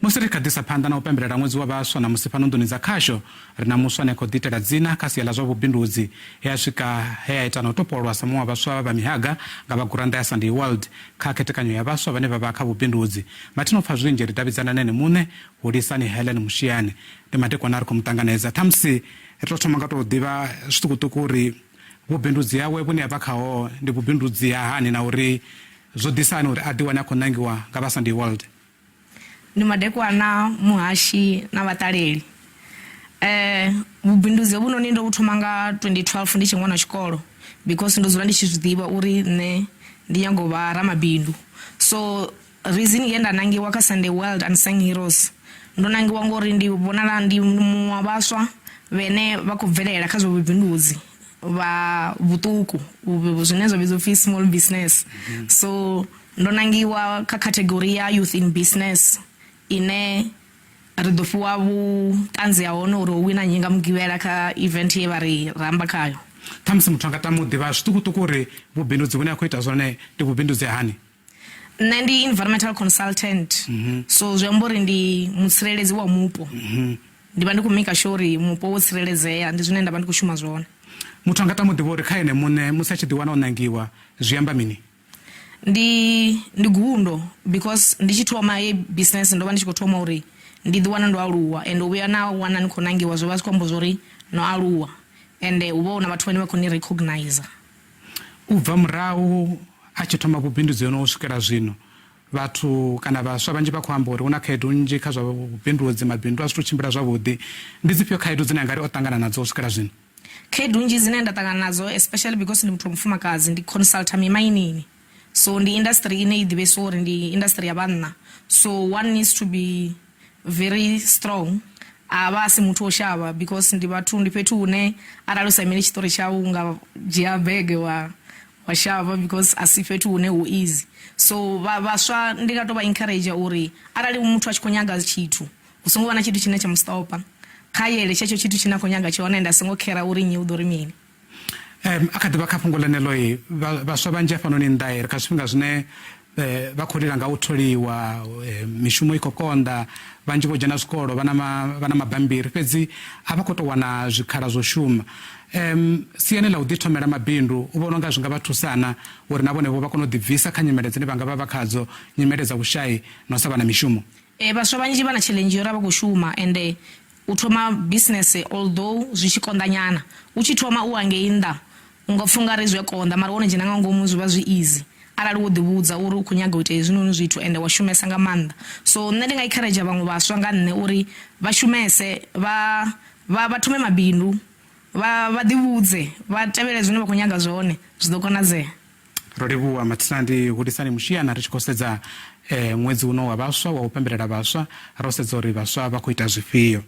Musi ri kha ḓisa phanḓa na u pembelela ṅwedzi wa vhaswa na musi phano nduni dza khasho ri na muswa ne khou ḓi itela dzina kha sia ḽa zwa vhubindudzi he a swika he a ita na u topolwa sa muṅwe wa vhaswa vha mihaga nga vha-gurannda ya Sunday World kha khethekanyo ya vhaswa vhane vha vha kha vhubindudzi. Mathino pfa zwinzhi ri davhidzana nene mune Hulisani Helen Mushiana ndi madekwana ri khou mutanganedza. Thamusi ri tou thoma nga tou ḓivha zwiṱukuṱuku uri vhubindudzi yawe vhune a vha khaho ndi vhubindudzi ha hani na uri zwo ḓisa hani uri a ḓiwane a khou ṋangiwa nga vha Sunday World. Ndi madekwana muhashi na vhaṱaleli. Vhubindudzi vhuno ni ndo thoma nga 2012 ndi tshi ṅwana tshikolo because ndo dzula ndi tshi zwiḓivha uri nne ndi nyago vha ramabindu. So reason ye nda nangiwa kha Sunday World and Sang Heroes ndo nangiwa ngori ndi vhonala ndi muṅwe vhaswa vhene vha khou bvelela kha zwa vhubindudzi vha vhuṱuku zwine zwa vhidzwa upfhi small business. So ndo nangiwa kha category ya youth in business ine ri ḓo fhiwa vhuṱanzi ha hone uri wina nyinga mugivhela kha event ye vha ri ramba khayo. Thamusi muthu anga tama u ḓivha zwiṱukuṱuku uri vhubindudzi vhune a khou ita zwone ndi vhubindudzi hani? Nṋe ndi environmental consultant. So zwi amba uri ndi mutsireledzi wa mupo. Ndi vha ndi khou maker sure uri mupo wo tsireledzea, ndi zwine nda vha ndi khou shuma zwone. Muthu anga tama u ḓivha uri kha ene muṋe musi a tshi ḓiwana o ṋangiwa zwi amba mini? Ndi gundo because ndi tshi thoma ye business ndo vha ndi tshi khou thoma uri ndi ḓiwana ndo aluwa and u vhuya na wana ni khou ṋangiwa zwo vha zwi khou amba zwori no aluwa and u vha una vhathu vhane vha khou ni recognize. U bva murahu a tshi thoma vhubindudzi hono u swikela zwino vhathu kana vhaswa vhanzhi vha khou amba uri hu na khaedu nnzhi kha zwa vhubindudzi, mabindu a zwithu tshimbila zwavhuḓi. Ndi dzifhio khaedu dzine nga ri o ṱangana nadzo u swikela zwino? Khaedu nnzhi dzine nda ṱangana nadzo especially because ndi muthu wa mufumakadzi ndi consulta mimainini. So ndi industry ine I ḓivhesa uri ndi industry ya vhanna. So one needs to be very strong. Ava si muthu o shavha because ndi vhathu ndi fhethu hune arali sa imeli tshiṱori tshawu nga dzhia bege wa shavha because asi fhethu hune hu easy. So vhaswa ndi nga to vha encourage uri arali muthu a tshi khou nyaga tshithu hu songo vha na tshithu tshine tsha mustopa kha yele tshetsho tshithu tshine a khou nyaga tshone nda songo khera uri nyi u ḓo ri mini. A kha ḓivha kha fhungo ḽeneḽo vhaswa vhanzhi hafhanoni nnḓa ri kha zwifhinga zwine vha khou lila nga u tholiwa, mishumo I khou konḓa, vhanzhi vho dzhena zwikolo vha na mabambiri fhedzi a vha khou tou wana zwikhala zwo shuma. Siani ḽa u ḓithomela mabindu u vhona unga zwi nga vha thusana uri na vhone vho vha kone u ḓibvisa kha nyimele dzine vha nga vha vha khadzo, nyimele dza vhushayi na u sa vha na mishumo? Vhaswa vhanzhi vha na challenge yori vha khou shuma and u thoma business although zwi tshi konḓa nyana u tshi thoma u hangei nnḓa u nga pfha ungari zwi a konḓa mara wone dzhena nga ngomu zwi vha zwi easy arali wo ḓivhudza uri u khou nyaga u ita hezwinoni zwithu and wa shumesa nga maanḓa. So nṋe ndi nga encourage vhaṅwe vhaswa nga nṋe uri vha shumese vha thome mabindu vha ḓivhudze vha tevhele zwine vha khou nyaga zwone zwi ḓo konadzea. Ro livhuwa mathina ndi Hulisani Mushiana ri tshi khou sedza ṅwedzi uno wa vhaswa wa u pembelela vhaswa ro sedza uri vhaswa vha khou ita zwifhio.